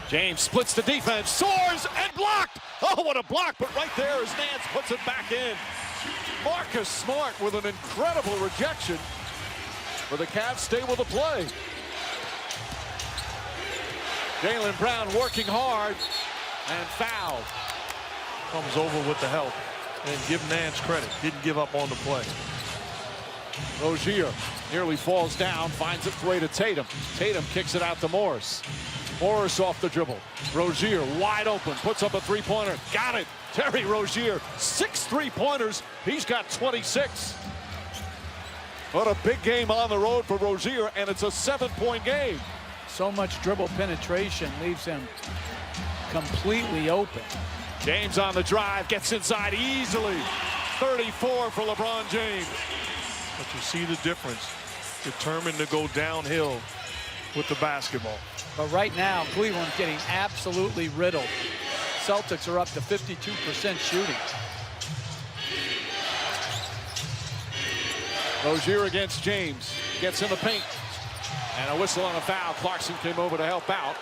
James splits the defense, soars and blocked. Oh, what a block, but right there as Nance puts it back in. Marcus Smart with an incredible rejection. But the Cavs stay with the play. Jaylen Brown working hard and fouled. Comes over with the help and give Nance credit. Didn't give up on the play. Rozier nearly falls down, finds its way to Tatum. Tatum kicks it out to Morris. Morris off the dribble. Rozier wide open, puts up a three-pointer. Got it. Terry Rozier, 6 3-pointers. He's got 26. What a big game on the road for Rozier, and it's a 7-point game. So much dribble penetration leaves him completely open. James on the drive, gets inside easily. 34 for LeBron James. But you see the difference. Determined to go downhill with the basketball. But right now, Cleveland's getting absolutely riddled. Celtics are up to 52% shooting. Rozier against James. Gets in the paint. And a whistle on a foul. Clarkson came over to help out.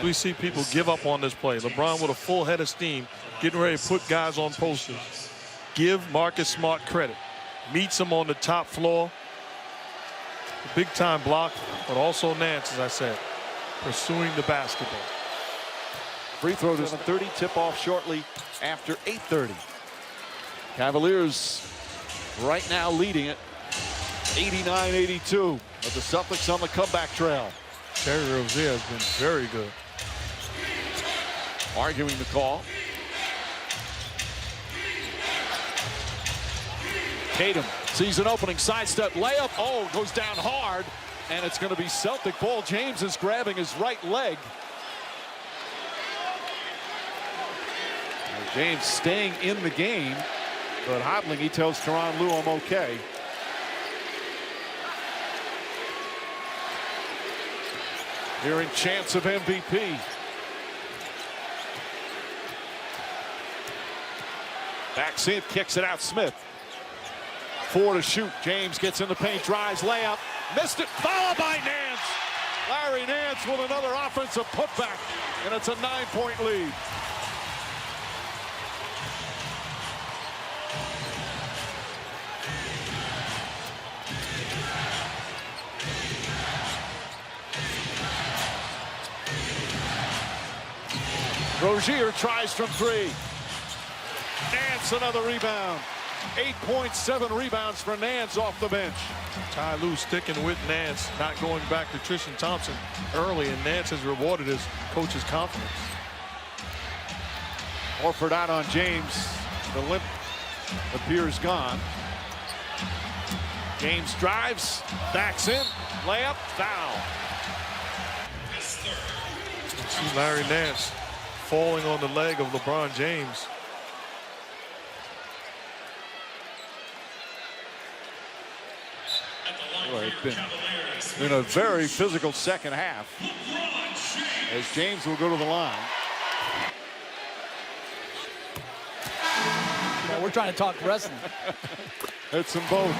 We see people give up on this play. LeBron with a full head of steam, getting ready to put guys on posters. Give Marcus Smart credit. Meets him on the top floor. Big time block, but also Nance, as I said, pursuing the basketball. Free throw to 30, tip off shortly after 8:30. Cavaliers right now leading it 89-82, but the Celtics on the comeback trail. Terry Rozier has been very good. Arguing the call. Tatum sees an opening, sidestep layup. Oh, goes down hard, and it's going to be Celtic ball. James is grabbing his right leg. James staying in the game, but hobbling. He tells Tyronn Lue I'm okay. Here in chance of MVP. Backs in, kicks it out. Smith. 4 to shoot. James gets in the paint, drives, layup, missed it, fouled by Nance. Larry Nance with another offensive putback, and it's a 9-point lead. Rozier tries from 3. Nance another rebound. 8.7 rebounds for Nance off the bench. Ty Lue sticking with Nance, not going back to Tristan Thompson early, and Nance has rewarded his coach's confidence. Horford out on James. The limp appears gone. James drives, backs in, layup, foul. See Larry Nance falling on the leg of LeBron James. Well, it's been a very physical second half as James will go to the line. Well, we're trying to talk wrestling. It's them both.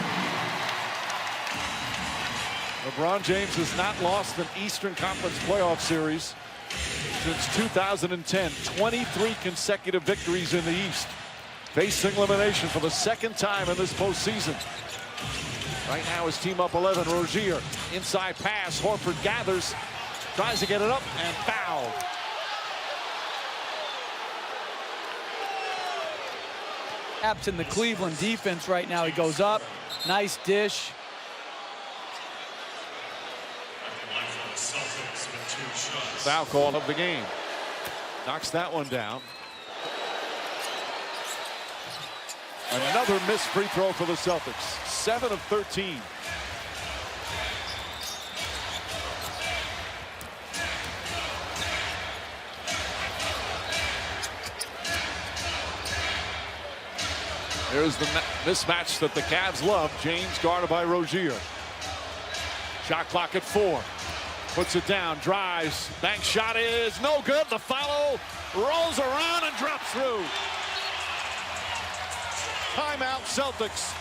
LeBron James has not lost an Eastern Conference playoff series since 2010. 23 consecutive victories in the East. Facing elimination for the second time in this postseason. Right now his team up 11. Rozier inside pass. Horford gathers, tries to get it up, and fouled. Taps in the Cleveland defense right now. He goes up, nice dish. Foul call of the game. Knocks that one down. Another missed free throw for the Celtics. 7 of 13. There's the mismatch that the Cavs love. James guarded by Rozier. Shot clock at 4. Puts it down, drives, bank shot is no good. The foul rolls around and drops through. Timeout Celtics.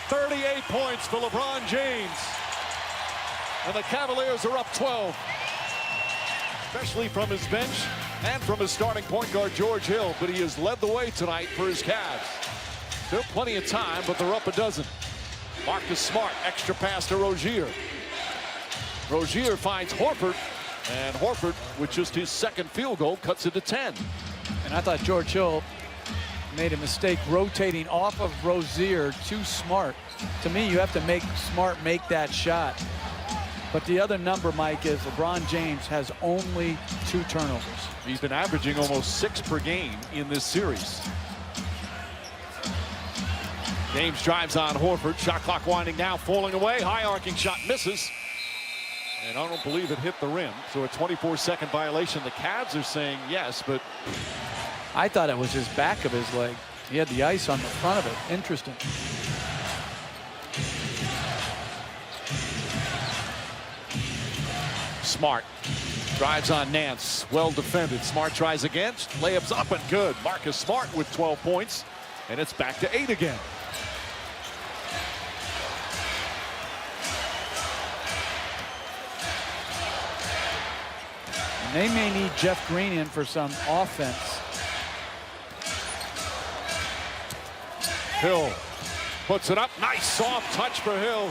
38 points for LeBron James. And the Cavaliers are up 12. Especially from his bench and from his starting point guard George Hill. But he has led the way tonight for his Cavs. Still plenty of time, but they're up a dozen. Marcus Smart, extra pass to Rozier. Rozier finds Horford, and Horford, with just his second field goal, cuts it to 10. And I thought George Hill made a mistake rotating off of Rozier to Smart. To me, you have to make Smart make that shot. But the other number, Mike, is LeBron James has only 2 turnovers. He's been averaging almost 6 per game in this series. James drives on Horford. Shot clock winding down, falling away. High arcing shot misses. And I don't believe it hit the rim. So a 24-second violation. The Cavs are saying yes, but I thought it was his back of his leg. He had the ice on the front of it. Interesting. Smart drives on Nance. Well defended. Smart tries again. Layups up and good. Marcus Smart with 12 points. And it's back to 8 again. They may need Jeff Green in for some offense. Hill puts it up. Nice soft touch for Hill.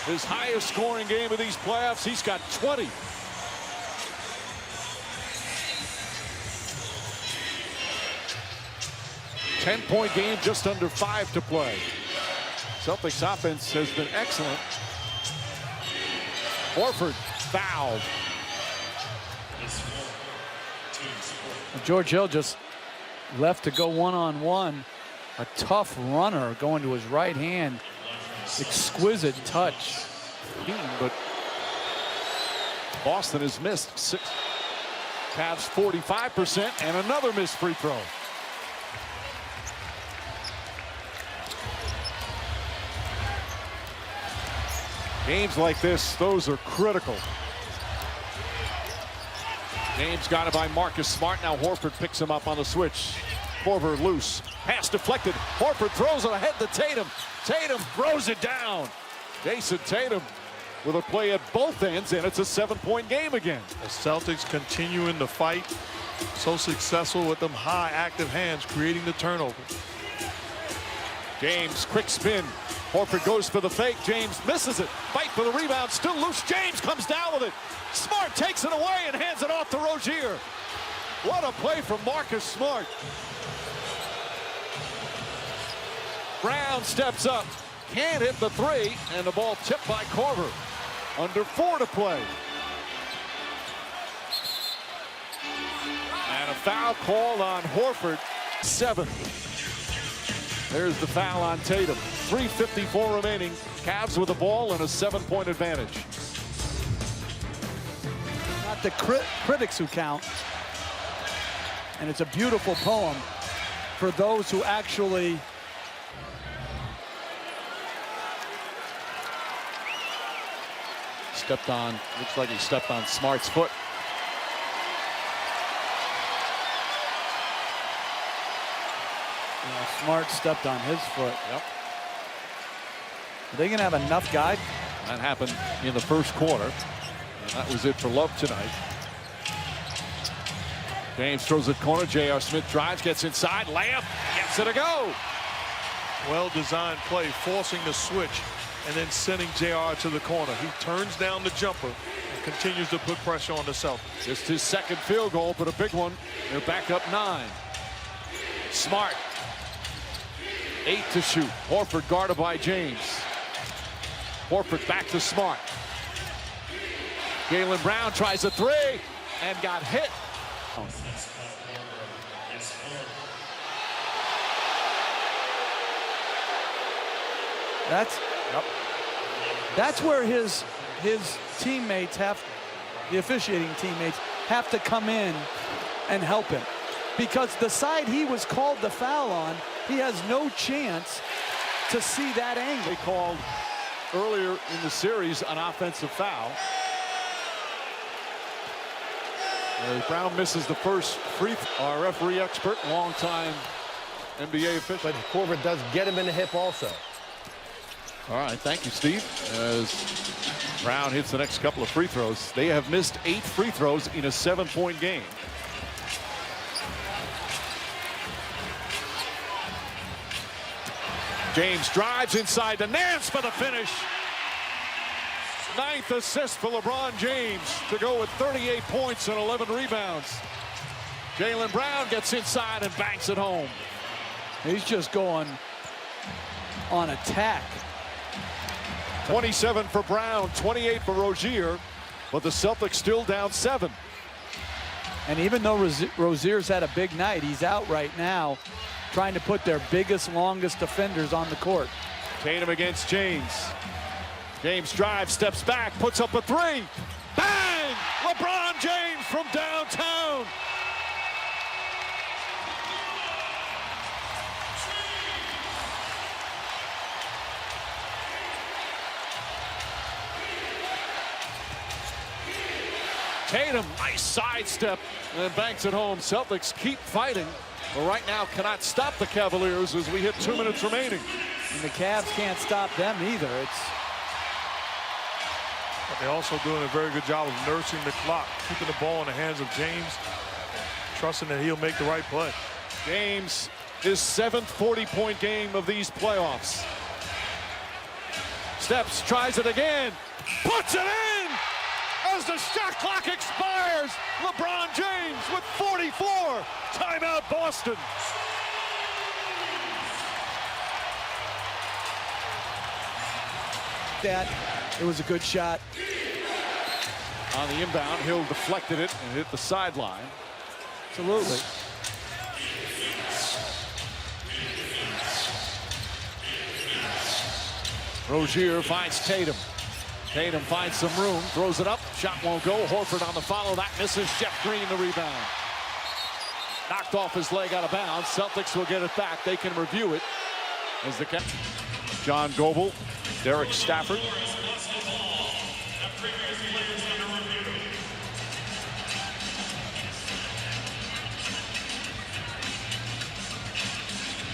His highest scoring game of these playoffs. He's got 20. Ten-point game, just under 5 to play. Celtics offense has been excellent. Horford fouled. George Hill just left to go one-on-one. A tough runner going to his right hand. Exquisite touch. But Boston has missed 6. Cavs 45% and another missed free throw. Games like this, those are critical. James got it by Marcus Smart. Now Horford picks him up on the switch. Korver loose. Pass deflected. Horford throws it ahead to Tatum. Tatum throws it down. Jason Tatum with a play at both ends, and it's a 7-point game again. The Celtics continuing to fight. So successful with them high active hands, creating the turnover. James, quick spin. Horford goes for the fake. James misses it. Fight for the rebound. Still loose. James comes down with it. Smart takes it away and hands it off to Rozier. What a play from Marcus Smart. Brown steps up. Can't hit the three. And the ball tipped by Korver. Under 4 to play. And a foul called on Horford. 7. There's the foul on Tatum. 3:54 remaining. Cavs with the ball and a 7-point advantage. Not the critics who count. And it's a beautiful poem for those who actually Stepped on, looks like he stepped on Smart's foot. Smart stepped on his foot. Yep. Are they going to have enough guide? That happened in the first quarter. And that was it for Love tonight. James throws it corner. J.R. Smith drives, gets inside. Layup, gets it a go. Well-designed play, forcing the switch and then sending JR to the corner. He turns down the jumper and continues to put pressure on the Celtics. Just his second field goal, but a big one. They're back up 9. Smart. 8 to shoot. Horford guarded by James. Horford back to Smart. Jaylen Brown tries a 3 and got hit. That's where his teammates the officiating teammates have to come in and help him, because the side he was called the foul on, he has no chance to see that angle. They called earlier in the series an offensive foul. Brown misses the first free throw. Our referee expert, longtime NBA official. But Korver does get him in the hip also. All right, thank you, Steve. As Brown hits the next couple of free throws. They have missed 8 free throws in a 7-point game. James drives inside to Nance for the finish. 9th assist for LeBron James to go with 38 points and 11 rebounds. Jaylen Brown gets inside and banks it home. He's just going on attack. 27 for Brown, 28 for Rozier, but the Celtics still down 7. And even though Rozier's had a big night, he's out right now trying to put their biggest, longest defenders on the court. Tatum against James. James drives, steps back, puts up a 3. Bang! LeBron James from downtown. Tatum, nice sidestep, and then banks it home. Celtics keep fighting, but right now cannot stop the Cavaliers as we hit 2 minutes remaining. And the Cavs can't stop them either. But they're also doing a very good job of nursing the clock, keeping the ball in the hands of James, trusting that he'll make the right play. James, his 7th 40-point game of these playoffs. Steps, tries it again, puts it in! As the shot clock expires, LeBron James with 44. Timeout, Boston. It was a good shot. On the inbound, Hill deflected it and hit the sideline. Absolutely. Rozier finds Tatum. Tatum finds some room, throws it up, shot won't go. Horford on the follow, that misses. Jeff Green the rebound. Knocked off his leg out of bounds. Celtics will get it back. They can review it. As the John Goebel, Derek Stafford.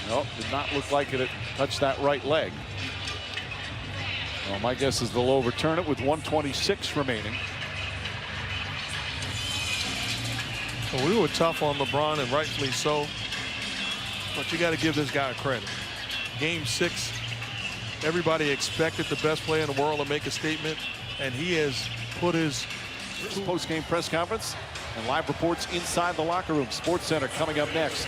Nope, did not look like it had touched that right leg. Well, my guess is they'll overturn it with 1:26 remaining. Well, we were tough on LeBron, and rightfully so. But you got to give this guy credit. Game 6, everybody expected the best player in the world to make a statement, and he has put his Post-game press conference and live reports inside the locker room. Sports Center coming up next.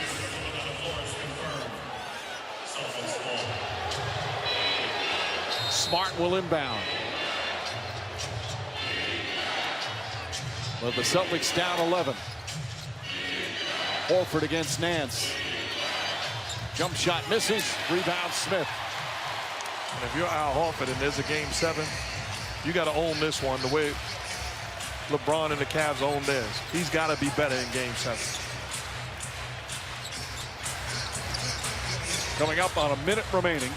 Smart will inbound. Well, the Celtics down 11. Horford against Nance. Jump shot misses. Rebound Smith. And if you're Al Horford and there's a game 7, you got to own this one the way LeBron and the Cavs own theirs. He's got to be better in game 7. Coming up on a minute remaining.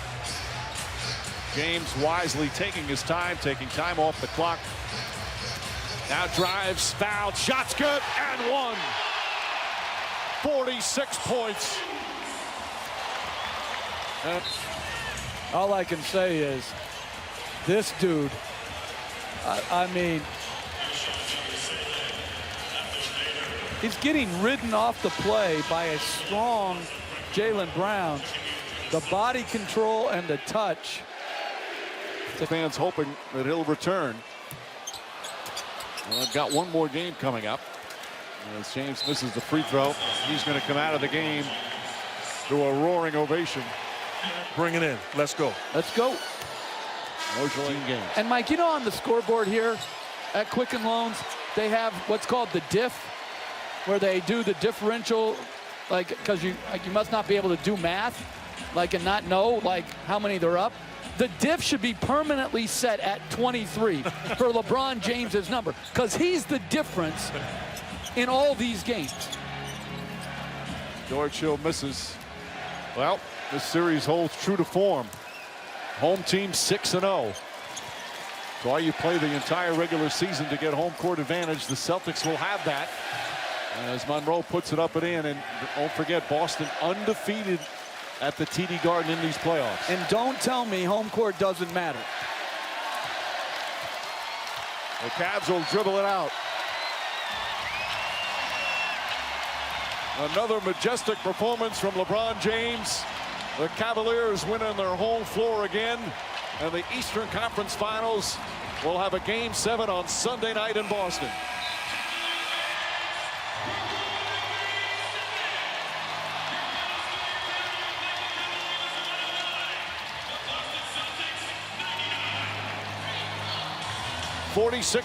James wisely taking his time, taking time off the clock. Now drives, fouled, shots good, and one. 46 points. And all I can say is this dude, I mean, he's getting ridden off the play by a strong Jaylen Brown. The body control and the touch. The fans hoping that he'll return. Well, I've got one more game coming up. As James misses the free throw, he's going to come out of the game to a roaring ovation. Bring it in. Let's go. Let's go. Emotional games. And Mike, you know, on the scoreboard here at Quicken Loans, they have what's called the diff, where they do the differential, like, because you must not be able to do math, like, and not know, like, how many they're up. The diff should be permanently set at 23 for LeBron James's number, because he's the difference in all these games. George Hill misses. Well, this series holds true to form. Home team 6-0. So while you play the entire regular season to get home court advantage, the Celtics will have that. And as Monroe puts it up and in, and don't forget, Boston undefeated at the TD Garden in these playoffs. And don't tell me home court doesn't matter. The Cavs will dribble it out. Another majestic performance from LeBron James. The Cavaliers win on their home floor again. And the Eastern Conference Finals will have a game 7 on Sunday night in Boston. .46